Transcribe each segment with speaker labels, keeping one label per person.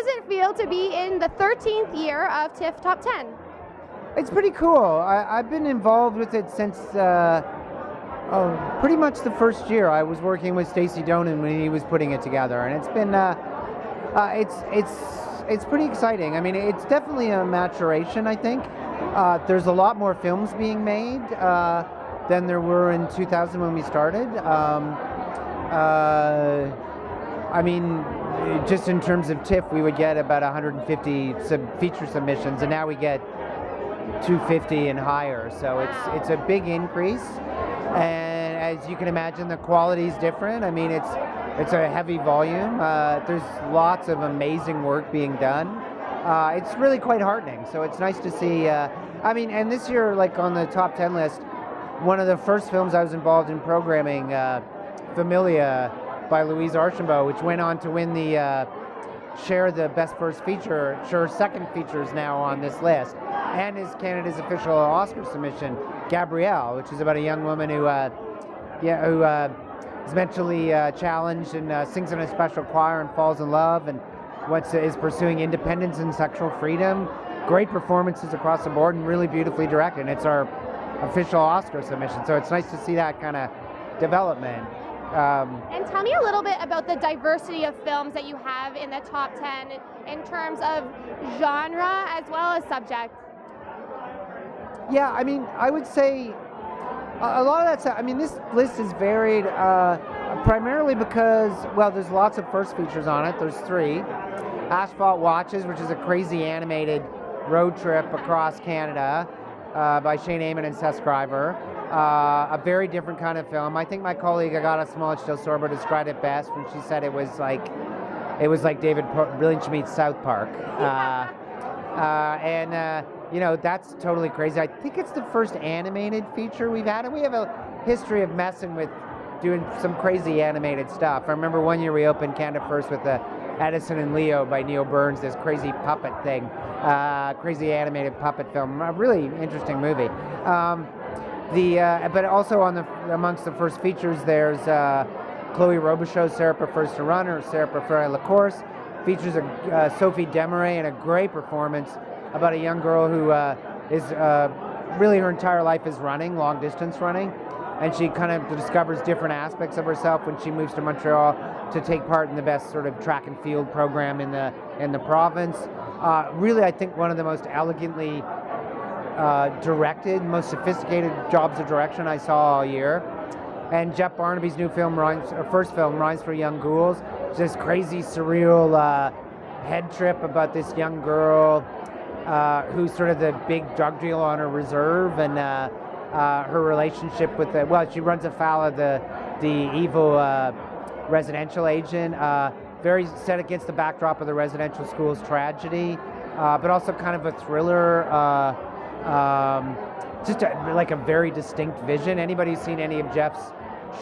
Speaker 1: does it feel to be in the 13th year of TIFF Top 10?
Speaker 2: It's pretty cool. I've been involved with it since pretty much the first year. I was working with Stacey Donen when he was putting it together, and it's been it's pretty exciting. I mean, it's definitely a maturation, I think. There's a lot more films being made than there were in 2000 when we started. I mean, just in terms of TIFF, we would get about 150 feature submissions, and now we get 250 and higher. So it's a big increase, and as you can imagine, the quality is different. I mean, it's a heavy volume. There's lots of amazing work being done. It's really quite heartening. So it's nice to see. I mean, and this year, like on the top 10 list, one of the first films I was involved in programming, Familia by Louise Archambault, which went on to win the share the best first feature. Her second feature is now on this list, and is Canada's official Oscar submission, Gabrielle, which is about a young woman who is mentally challenged and sings in a special choir and falls in love and is pursuing independence and sexual freedom. Great performances across the board and really beautifully directed. It's our official Oscar submission, so it's nice to see that kind of development.
Speaker 1: And tell me a little bit about the diversity of films that you have in the top 10 in terms of genre as well as subject.
Speaker 2: Yeah, I mean, I would say a lot of that stuff. I mean, this list is varied primarily because, well, there's lots of first features on it. There's 3. Asphalt Watches, which is a crazy animated road trip across Canada by Shane Amon and Seth Scriver. A very different kind of film. I think my colleague Agata Smolich del Sorbo described it best when she said it was like David Lynch meets South Park. You know, that's totally crazy. I think it's the first animated feature we've had, and we have a history of messing with doing some crazy animated stuff. I remember one year we opened Canada First with the Edison and Leo by Neil Burns, this crazy puppet thing, crazy animated puppet film, a really interesting movie. But also amongst the first features, there's Chloe Robichaux's Sarah Prefers to Run, or Sarah Prefers la Course. Features Sophie Desmarais in a great performance about a young girl who is really her entire life is running, long distance running, and she kind of discovers different aspects of herself when she moves to Montreal to take part in the best sort of track and field program in the province. Really, I think one of the most elegantly directed, most sophisticated jobs of direction I saw all year. And Jeff Barnaby's new film, first film, Rhymes for Young Ghouls, this crazy, surreal head trip about this young girl who's sort of the big drug dealer on her reserve, and her relationship with she runs afoul of the evil residential agent, very set against the backdrop of the residential school's tragedy, but also kind of a thriller, like a very distinct vision. Anybody who's seen any of Jeff's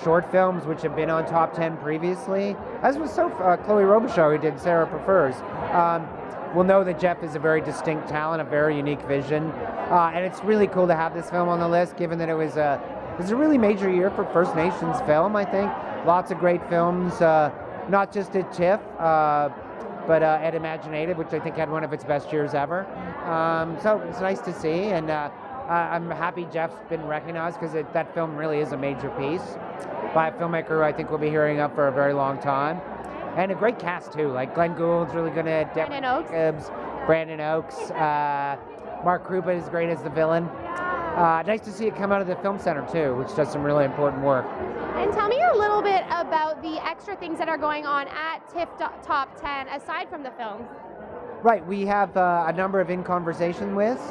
Speaker 2: short films, which have been on top 10 previously, as was Chloe Robichaux, who did Sarah Prefers, will know that Jeff is a very distinct talent, a very unique vision, and it's really cool to have this film on the list, given that it was a really major year for First Nations film. I think lots of great films, not just at TIFF, but at Imaginative, which I think had one of its best years ever. So it's nice to see, and I'm happy Jeff's been recognized, because that film really is a major piece by a filmmaker who I think we'll be hearing of for a very long time. And a great cast too, like Glenn Gould's really good at it, Brandon Oakes, Mark Krupa is great as the villain. Nice to see it come out of the Film Center too, which does some really important work.
Speaker 1: And tell me a little bit about the extra things that are going on at TIFF Top 10 aside from the films.
Speaker 2: Right, we have a number of in conversation with,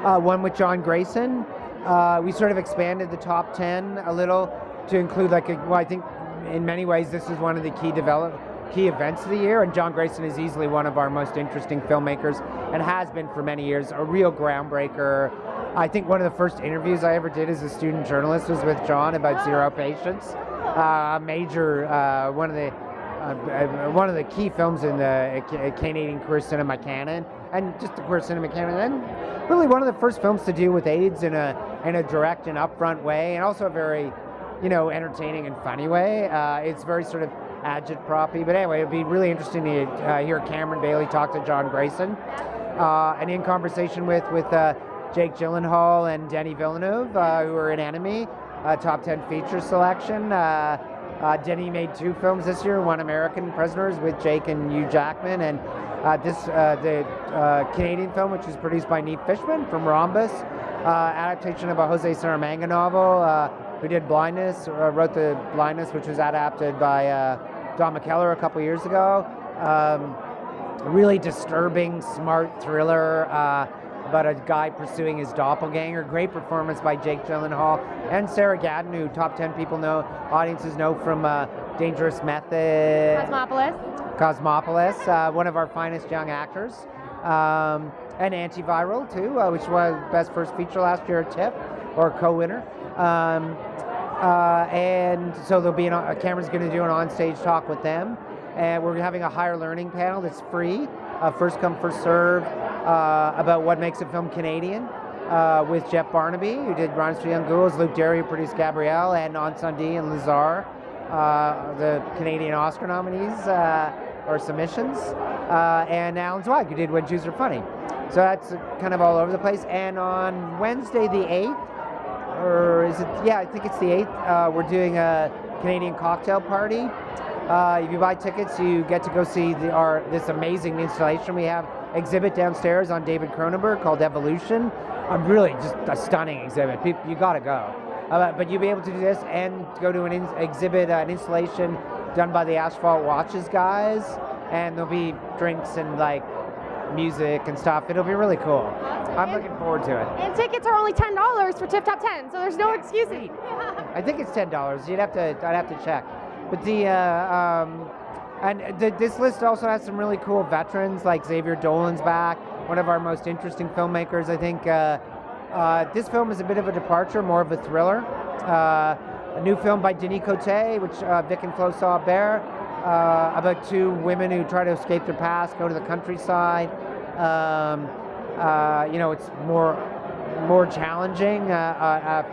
Speaker 2: one with John Grayson. We sort of expanded the top 10 a little to include I think in many ways this is one of the key events of the year, and John Grayson is easily one of our most interesting filmmakers and has been for many years, a real groundbreaker. I think one of the first interviews I ever did as a student journalist was with John about Zero Patience, a major, one of the key films in the Canadian queer cinema canon, and just the queer cinema canon, and really one of the first films to deal with AIDS in a direct and upfront way, and also a very, entertaining and funny way. It's very sort of agitprop-y. But anyway, it'd be really interesting to hear Cameron Bailey talk to John Grayson. And in conversation with Jake Gyllenhaal and Denis Villeneuve, who are in Enemy, top 10 feature selection. Denis made 2 films this year, one American Prisoners with Jake and Hugh Jackman, and the Canadian film, which was produced by Neat Fishman from Rhombus, adaptation of a Jose Saramago novel, who did Blindness, wrote the Blindness, which was adapted by Don McKellar a couple years ago. Really disturbing, smart thriller about a guy pursuing his doppelganger. Great performance by Jake Gyllenhaal and Sarah Gadon, who top 10 people know, audiences know from Dangerous Method. Cosmopolis, one of our finest young actors. And Antiviral, too, which was Best First Feature last year at TIFF, or co-winner. And so there'll be Cameron's going to do an on-stage talk with them. And we're having a higher learning panel that's free, first come, first serve, about what makes a film Canadian, with Jeff Barnaby, who did Rhymes for Young Ghouls, Luke Derry, who produced Gabrielle, and Ansandi and Lazar, the Canadian Oscar nominees, or submissions, and Alan Zweig, who did When Jews Are Funny. So that's kind of all over the place. And on Wednesday the 8th, or is it, yeah, I think it's the 8th, we're doing a Canadian cocktail party. If you buy tickets, you get to go see this amazing installation we have, exhibit downstairs on David Cronenberg called Evolution. Really just a stunning exhibit. You gotta go. But you'll be able to do this and go to an exhibit, an installation done by the Asphalt Watches guys, and there'll be drinks and like music and stuff. It'll be really cool. I'm looking forward to it.
Speaker 1: And tickets are only $10 for TIFF-TOP10, so there's no excuses.
Speaker 2: I think it's $10. I'd have to check. But this list also has some really cool veterans, like Xavier Dolan's back, one of our most interesting filmmakers. I think this film is a bit of a departure, more of a thriller. A new film by Denis Coté, which Vic and Flo saw there, about 2 women who try to escape their past, go to the countryside. It's more challenging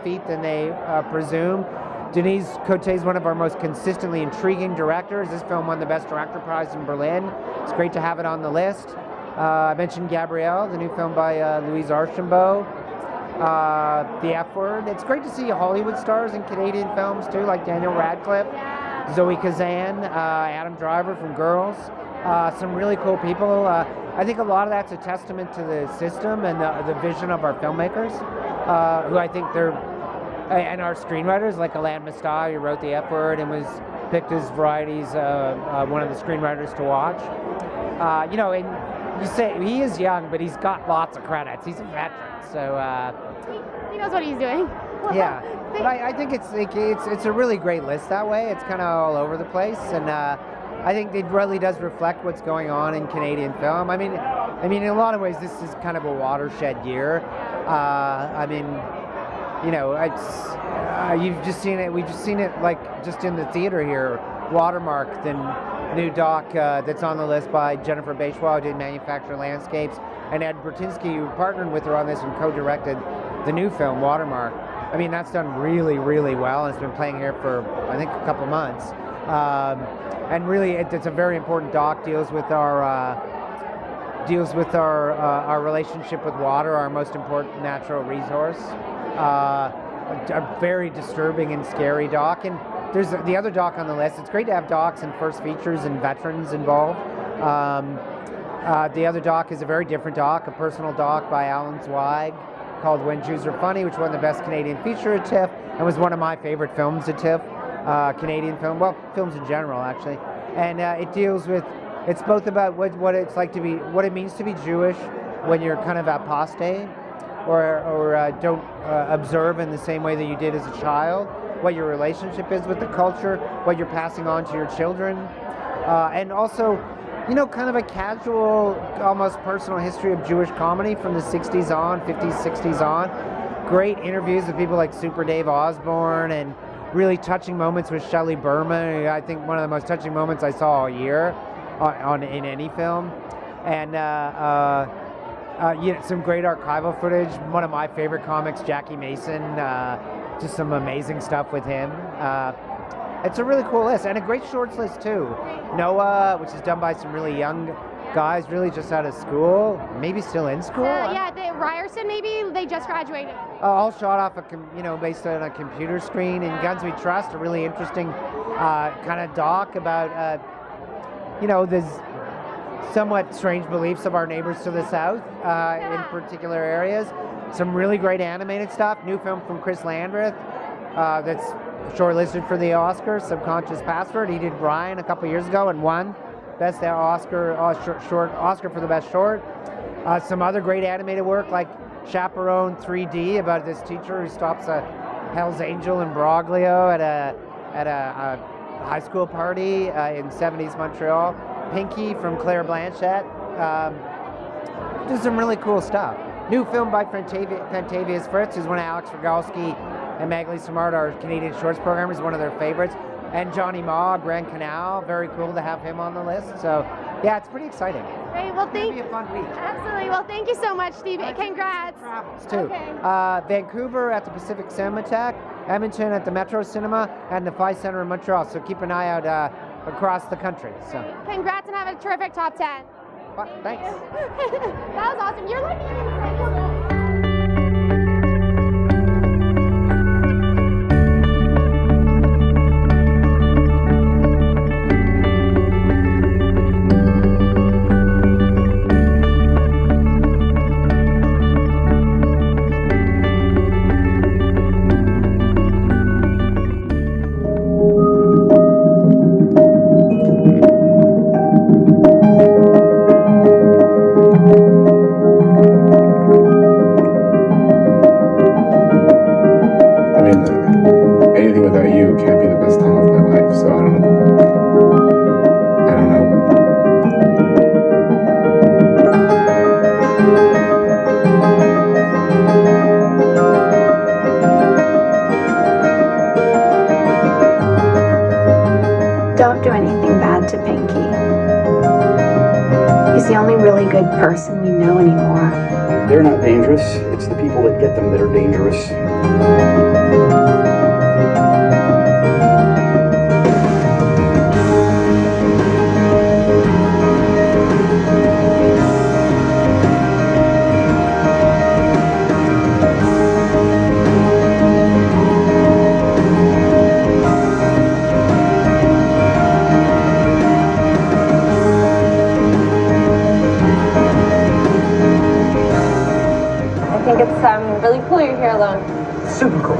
Speaker 2: feat than they presume. Denis Coté is one of our most consistently intriguing directors. This film won the Best Director Prize in Berlin. It's great to have it on the list. I mentioned Gabrielle, the new film by Louise Archambault. The F Word. It's great to see Hollywood stars in Canadian films too, like Daniel Radcliffe, Zoe Kazan, Adam Driver from Girls. Some really cool people. I think a lot of that's a testament to the system and the vision of our filmmakers, who I think and our screenwriters, like Alain Moustache, who wrote The F Word and was picked as Variety's one of the screenwriters to watch. And you say he is young, but he's got lots of credits. He's a veteran, so
Speaker 1: he knows what he's doing.
Speaker 2: Yeah, but I think it's a really great list that way. It's kind of all over the place, and I think it really does reflect what's going on in Canadian film. I mean, in a lot of ways, this is kind of a watershed year. You've just seen it. We've just seen it like just in the theater here. Watermark, the new doc that's on the list by Jennifer Bechwa, who did Manufactured Landscapes, and Ed Bertinsky, who partnered with her on this and co-directed the new film Watermark. I mean, that's done really, really well, and it's been playing here for I think a couple months. And really, it's a very important doc. Deals with our relationship with water, our most important natural resource. A very disturbing and scary doc. And there's the other doc on the list. It's great to have docs and first features and veterans involved. The other doc is a very different doc, a personal doc by Alan Zweig called When Jews Are Funny, which won the Best Canadian Feature at TIFF and was one of my favorite films at TIFF. Canadian film, well, films in general, actually. And it deals with, it's both about what it's like to be, what it means to be Jewish when you're kind of apostate or don't observe in the same way that you did as a child, what your relationship is with the culture, what you're passing on to your children, and also, kind of a casual, almost personal history of Jewish comedy from the 60s on, 50s, 60s on. Great interviews with people like Super Dave Osborne and really touching moments with Shelley Berman. I think one of the most touching moments I saw all year in any film. And some great archival footage. One of my favorite comics, Jackie Mason, just some amazing stuff with him. it's a really cool list, and a great shorts list too. Noah, which is done by some really young guys, really just out of school, maybe still in school.
Speaker 1: Yeah, Ryerson maybe, they just graduated.
Speaker 2: All shot off based on a computer screen. And Guns We Trust, a really interesting kind of doc about the somewhat strange beliefs of our neighbors to the south in particular areas. Some really great animated stuff. New film from Chris Landreth that's shortlisted for the Oscar, Subconscious Password. He did Brian a couple years ago and won Best Oscar for the best short. Some other great animated work like Chaperone 3D about this teacher who stops a Hell's Angel in Broglio at a high school party in 70s Montreal. Pinky from Claire Blanchett. Just some really cool stuff. New film by Fantavious Fritz, who's one of Alex Rogalski and Magali Samard, our Canadian Shorts programmers, one of their favorites. And Johnny Ma, Grand Canal, very cool to have him on the list. So, yeah, it's pretty exciting.
Speaker 1: Great, well,
Speaker 2: It'll be a fun week.
Speaker 1: Absolutely. Well, thank you so much, Steve. Congrats.
Speaker 2: Travels too.
Speaker 1: Okay.
Speaker 2: Vancouver at the Pacific Cinematheque, Edmonton at the Metro Cinema, and the Phi Center in Montreal. So keep an eye out across the country. So.
Speaker 1: Congrats and have a terrific top 10.
Speaker 2: Thanks.
Speaker 1: That was awesome. You're looking incredible.
Speaker 3: Anything without you can't be the best time of my life, so I don't know.
Speaker 4: Don't do anything bad to Pinky. He's the only really good person we know anymore.
Speaker 5: They're not dangerous. It's the people that get them that are dangerous.
Speaker 6: I think it's really cool you're here alone.
Speaker 5: Super cool.